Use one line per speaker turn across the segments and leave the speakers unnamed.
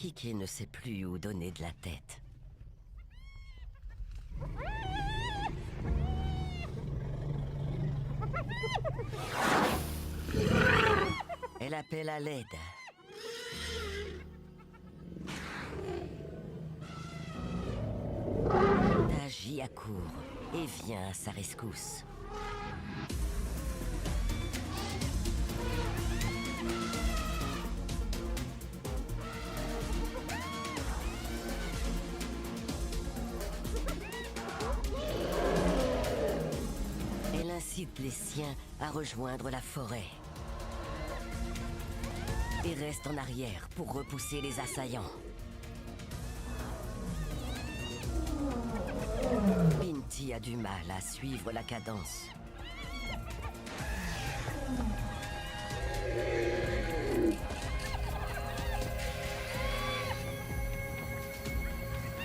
Kiki ne sait plus où donner de la tête. Elle appelle à l'aide. Taji accourt et vient à sa rescousse. Elle incite les siens à rejoindre la forêt et reste en arrière pour repousser les assaillants. Binti a du mal à suivre la cadence.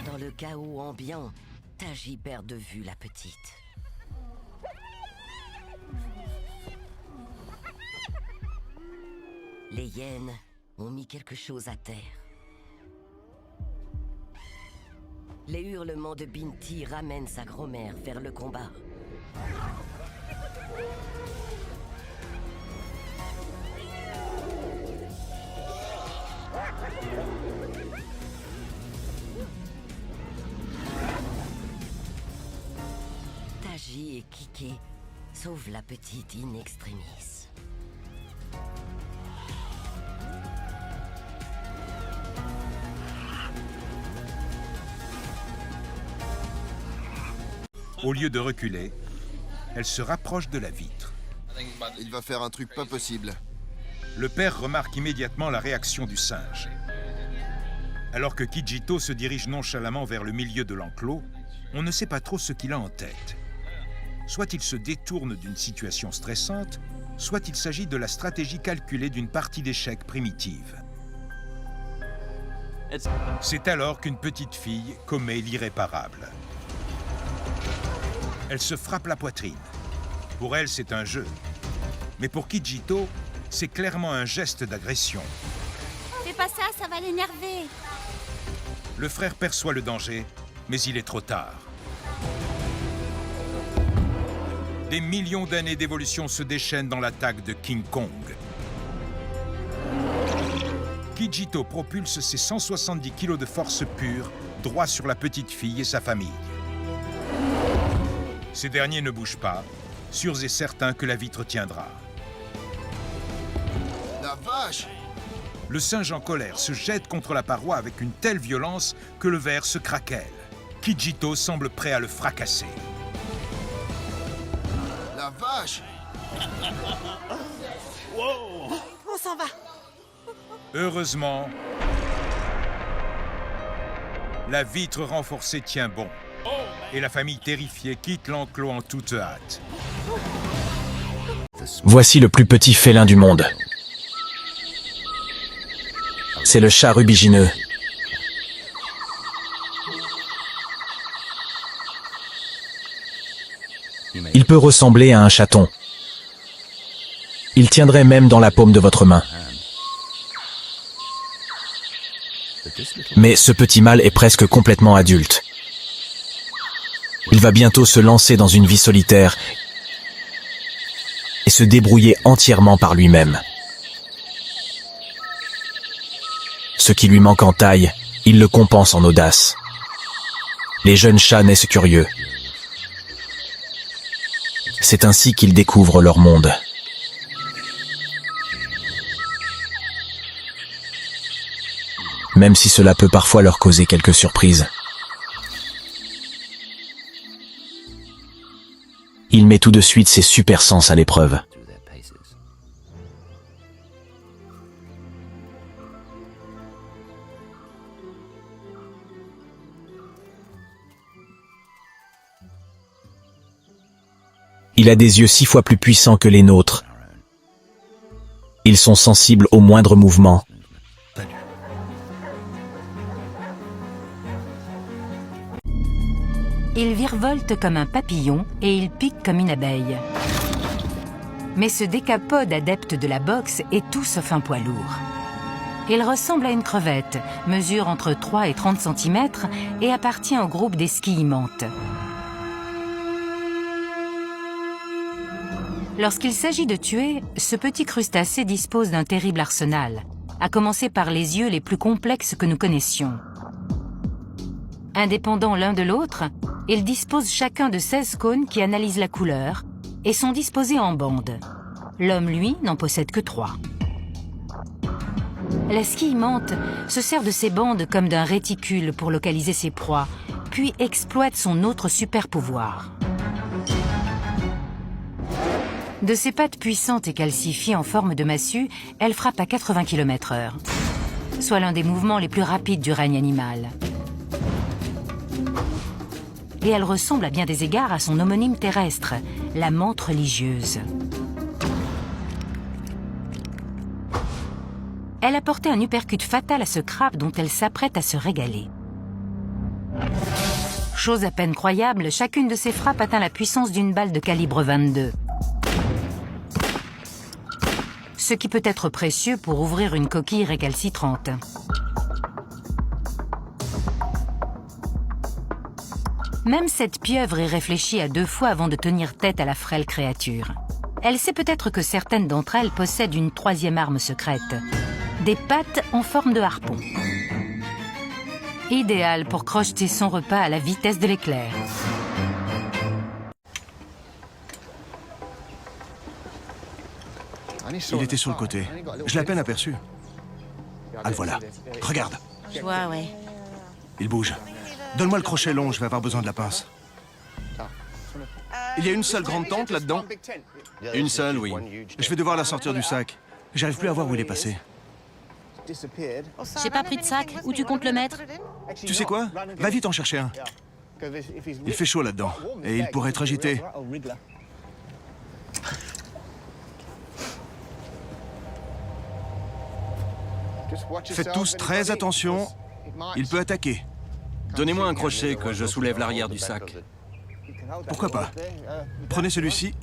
Dans le chaos ambiant, Taji perd de vue la petite. Les hyènes ont mis quelque chose à terre. Les hurlements de Binti ramènent sa grand-mère vers le combat. Taji et Kiki sauvent la petite in extremis.
Au lieu de reculer, elle se rapproche de la vitre.
Il va faire un truc pas possible.
Le père remarque immédiatement la réaction du singe. Alors que Kijito se dirige nonchalamment vers le milieu de l'enclos, on ne sait pas trop ce qu'il a en tête. Soit il se détourne d'une situation stressante, soit il s'agit de la stratégie calculée d'une partie d'échecs primitive. C'est alors qu'une petite fille commet l'irréparable. Elle se frappe la poitrine. Pour elle, c'est un jeu. Mais pour Kijito, c'est clairement un geste d'agression.
Fais pas ça, ça va l'énerver.
Le frère perçoit le danger, mais il est trop tard. Des millions d'années d'évolution se déchaînent dans l'attaque de King Kong. Kijito propulse ses 170 kilos de force pure droit sur la petite fille et sa famille. Ces derniers ne bougent pas, sûrs et certains que la vitre tiendra.
La vache!
Le singe en colère se jette contre la paroi avec une telle violence que le verre se craquelle. Kijito semble prêt à le fracasser.
La vache!
On s'en va.
Heureusement, la vitre renforcée tient bon. Et la famille terrifiée quitte l'enclos en toute hâte.
Voici le plus petit félin du monde. C'est le chat rubigineux. Il peut ressembler à un chaton. Il tiendrait même dans la paume de votre main. Mais ce petit mâle est presque complètement adulte. Il va bientôt se lancer dans une vie solitaire et se débrouiller entièrement par lui-même. Ce qui lui manque en taille, il le compense en audace. Les jeunes chats naissent curieux. C'est ainsi qu'ils découvrent leur monde. Même si cela peut parfois leur causer quelques surprises. Il met tout de suite ses super sens à l'épreuve. Il a des yeux 6 fois plus puissants que les nôtres. Ils sont sensibles au moindre mouvement.
Il virevolte comme un papillon et il pique comme une abeille. Mais ce décapode adepte de la boxe est tout sauf un poids lourd. Il ressemble à une crevette, mesure entre 3 et 30 cm et appartient au groupe des sciimantes. Lorsqu'il s'agit de tuer, ce petit crustacé dispose d'un terrible arsenal, à commencer par les yeux les plus complexes que nous connaissions. Indépendants l'un de l'autre, ils disposent chacun de 16 cônes qui analysent la couleur et sont disposés en bandes. L'homme, lui, n'en possède que 3. La sciimante se sert de ces bandes comme d'un réticule pour localiser ses proies, puis exploite son autre super pouvoir. De ses pattes puissantes et calcifiées en forme de massue, elle frappe à 80 km/h, soit l'un des mouvements les plus rapides du règne animal. Et elle ressemble à bien des égards à son homonyme terrestre, la menthe religieuse. Elle a porté un uppercut fatal à ce crabe dont elle s'apprête à se régaler. Chose à peine croyable, chacune de ses frappes atteint la puissance d'une balle de calibre 22. Ce qui peut être précieux pour ouvrir une coquille récalcitrante. Même cette pieuvre est réfléchie à 2 fois avant de tenir tête à la frêle créature. Elle sait peut-être que certaines d'entre elles possèdent une 3e arme secrète. Des pattes en forme de harpon. Idéal pour crocheter son repas à la vitesse de l'éclair.
Il était sur le côté. Je l'ai à peine aperçu. Ah, le voilà. Regarde.
Je vois, ouais.
Il bouge. Donne-moi le crochet long, je vais avoir besoin de la pince. Il y a une seule grande tente là-dedans? Une seule, oui. Je vais devoir la sortir du sac. J'arrive plus à voir où il est passé.
J'ai pas pris de sac. Où tu comptes le mettre?
Tu sais quoi? Va vite en chercher un. Il fait chaud là-dedans. Et il pourrait être agité. Faites tous très attention. Il peut attaquer.
Donnez-moi un crochet que je soulève l'arrière du sac.
Pourquoi pas? Prenez celui-ci,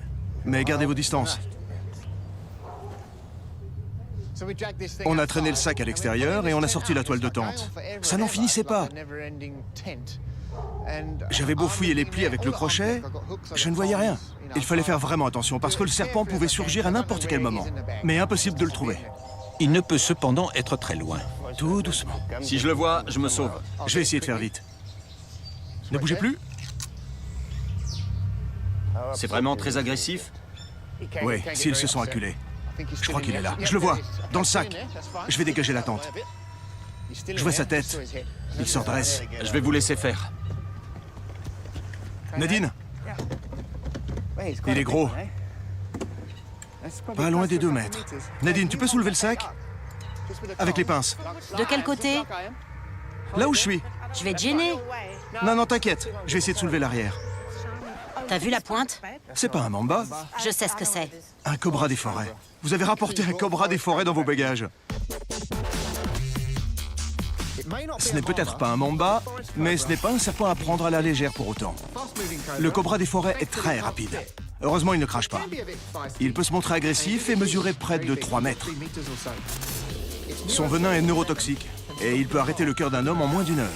mais gardez vos distances. On a traîné le sac à l'extérieur et on a sorti la toile de tente. Ça n'en finissait pas. J'avais beau fouiller les plis avec le crochet, je ne voyais rien. Il fallait faire vraiment attention parce que le serpent pouvait surgir à n'importe quel moment. Mais impossible de le trouver.
Il ne peut cependant être très loin.
Tout doucement.
Si je le vois, je me sauve.
Je vais essayer de faire vite. Ne bougez plus.
C'est vraiment très agressif?
Oui, s'ils se sont acculés. Je crois qu'il est là. Je le vois, dans le sac. Je vais dégager la tente. Je vois sa tête. Il se redresse.
Je vais vous laisser faire.
Nadine? Il est gros. Pas loin des 2 mètres. Nadine, tu peux soulever le sac? Avec les pinces.
De quel côté?
Là où je suis.
Je vais te gêner.
Non, non, t'inquiète. Je vais essayer de soulever l'arrière.
T'as vu la pointe?
C'est pas un mamba.
Je sais ce que c'est.
Un cobra des forêts. Vous avez rapporté un cobra des forêts dans vos bagages. Ce n'est peut-être pas un mamba, mais ce n'est pas un serpent à prendre à la légère pour autant. Le cobra des forêts est très rapide. Heureusement, il ne crache pas. Il peut se montrer agressif et mesurer près de 3 mètres. Son venin est neurotoxique et il peut arrêter le cœur d'un homme en moins d'1 heure.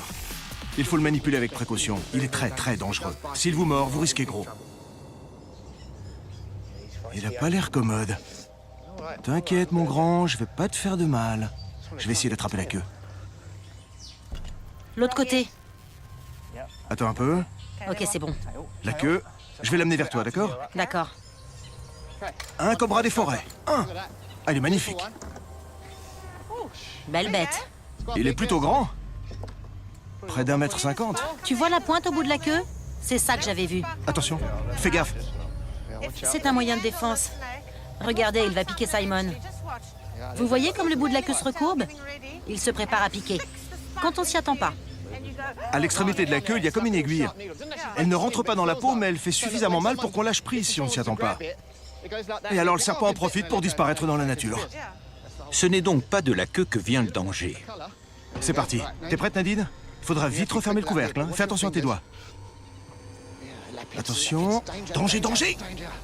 Il faut le manipuler avec précaution. Il est très, très dangereux. S'il vous mord, vous risquez gros. Il a pas l'air commode. T'inquiète, mon grand, je vais pas te faire de mal. Je vais essayer d'attraper la queue.
L'autre côté.
Attends un peu.
Ok, c'est bon.
La queue, je vais l'amener vers toi, d'accord?
D'accord.
Un cobra des forêts. Un. Ah, il est magnifique.
Belle bête.
Il est plutôt grand. Près d'1,50 m.
Tu vois la pointe au bout de la queue? C'est ça que j'avais vu.
Attention, fais gaffe.
C'est un moyen de défense. Regardez, il va piquer Simon. Vous voyez comme le bout de la queue se recourbe? Il se prépare à piquer. Quand on s'y attend pas.
À l'extrémité de la queue, il y a comme une aiguille. Elle ne rentre pas dans la peau, mais elle fait suffisamment mal pour qu'on lâche prise si on ne s'y attend pas. Et alors le serpent en profite pour disparaître dans la nature.
Ce n'est donc pas de la queue que vient le danger.
C'est parti. T'es prête, Nadine? Il faudra vite refermer le couvercle, hein. Fais attention à tes doigts. Attention. Danger, danger!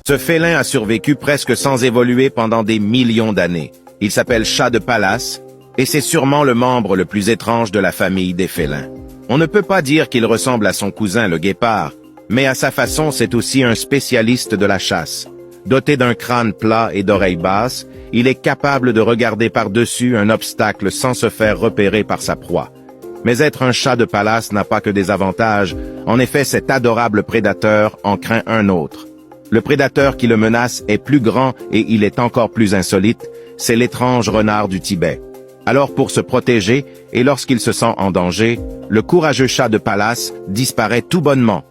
Ce félin a survécu presque sans évoluer pendant des millions d'années. Il s'appelle chat de palace Et c'est sûrement le membre le plus étrange de la famille des félins. On ne peut pas dire qu'il ressemble à son cousin le guépard, mais à sa façon c'est aussi un spécialiste de la chasse. Doté d'un crâne plat et d'oreilles basses, il est capable de regarder par-dessus un obstacle sans se faire repérer par sa proie. Mais être un chat de palace n'a pas que des avantages. En effet, cet adorable prédateur en craint un autre. Le prédateur qui le menace est plus grand et il est encore plus insolite, c'est l'étrange renard du Tibet. Alors pour se protéger, et lorsqu'il se sent en danger, le courageux chat de palace disparaît tout bonnement.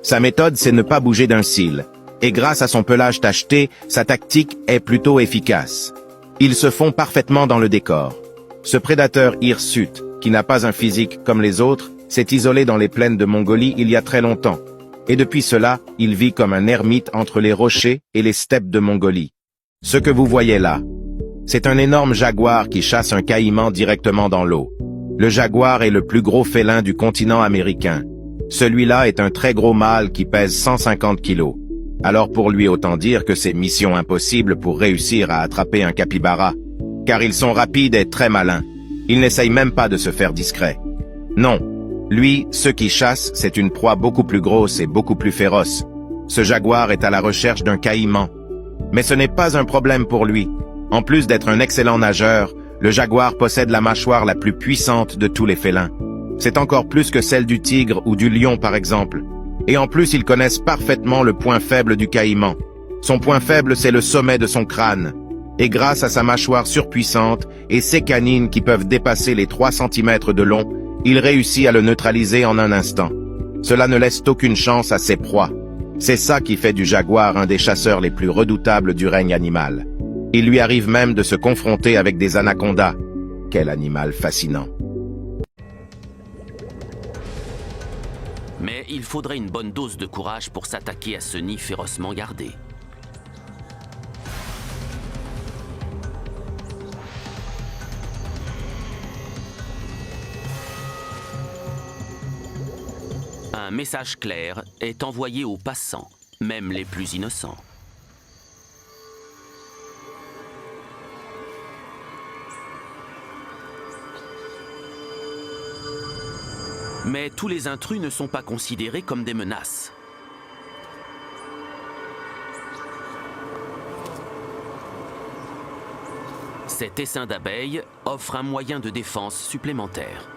Sa méthode, c'est ne pas bouger d'un cil. Et grâce à son pelage tacheté, sa tactique est plutôt efficace. Ils se font parfaitement dans le décor. Ce prédateur hirsute, qui n'a pas un physique comme les autres, s'est isolé dans les plaines de Mongolie il y a très longtemps. Et depuis cela, il vit comme un ermite entre les rochers et les steppes de Mongolie. Ce que vous voyez là, c'est un énorme jaguar qui chasse un caïman directement dans l'eau. Le jaguar est le plus gros félin du continent américain. Celui-là est un très gros mâle qui pèse 150 kilos. Alors pour lui, autant dire que c'est mission impossible pour réussir à attraper un capybara, car ils sont rapides et très malins. Ils n'essayent même pas de se faire discret. Non, lui, ce qui chasse, c'est une proie beaucoup plus grosse et beaucoup plus féroce. Ce jaguar est à la recherche d'un caïman. Mais ce n'est pas un problème pour lui. En plus d'être un excellent nageur, le jaguar possède la mâchoire la plus puissante de tous les félins. C'est encore plus que celle du tigre ou du lion par exemple. Et en plus, ils connaissent parfaitement le point faible du caïman. Son point faible, c'est le sommet de son crâne. Et grâce à sa mâchoire surpuissante et ses canines qui peuvent dépasser les 3 cm de long, il réussit à le neutraliser en un instant. Cela ne laisse aucune chance à ses proies. C'est ça qui fait du jaguar un des chasseurs les plus redoutables du règne animal. Il lui arrive même de se confronter avec des anacondas. Quel animal fascinant!
Mais il faudrait une bonne dose de courage pour s'attaquer à ce nid férocement gardé. Un message clair est envoyé aux passants, même les plus innocents. Mais tous les intrus ne sont pas considérés comme des menaces. Cet essaim d'abeilles offre un moyen de défense supplémentaire.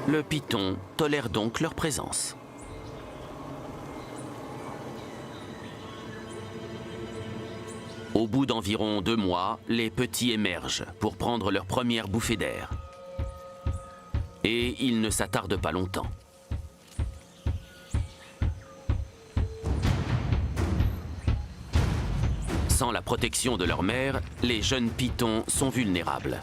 Le python tolère donc leur présence. Au bout d'environ 2 mois, les petits émergent pour prendre leur première bouffée d'air. Et ils ne s'attardent pas longtemps. Sans la protection de leur mère, les jeunes pythons sont vulnérables.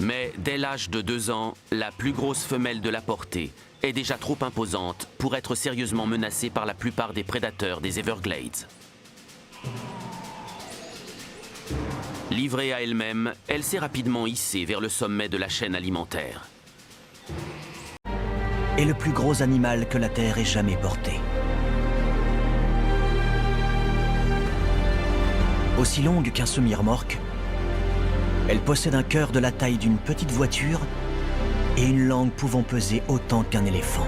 Mais dès l'âge de 2 ans, la plus grosse femelle de la portée est déjà trop imposante pour être sérieusement menacée par la plupart des prédateurs des Everglades. Livrée à elle-même, elle s'est rapidement hissée vers le sommet de la chaîne alimentaire.
Est le plus gros animal que la Terre ait jamais porté. Aussi longue qu'un semi-remorque, elle possède un cœur de la taille d'une petite voiture et une langue pouvant peser autant qu'un éléphant.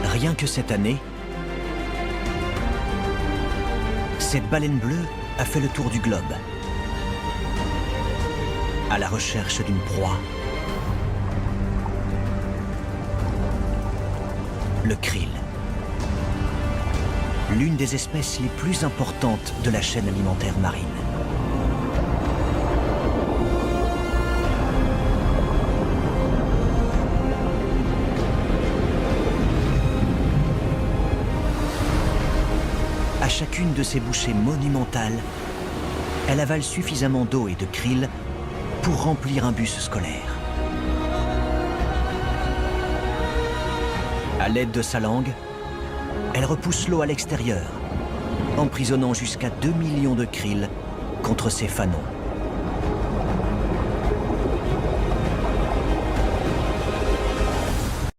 Rien que cette année, cette baleine bleue a fait le tour du globe, à la recherche d'une proie. Le krill, l'une des espèces les plus importantes de la chaîne alimentaire marine. À chacune de ces bouchées monumentales, elle avale suffisamment d'eau et de krill pour remplir un bus scolaire. À l'aide de sa langue, elle repousse l'eau à l'extérieur emprisonnant jusqu'à 2 millions de krill contre ses fanons.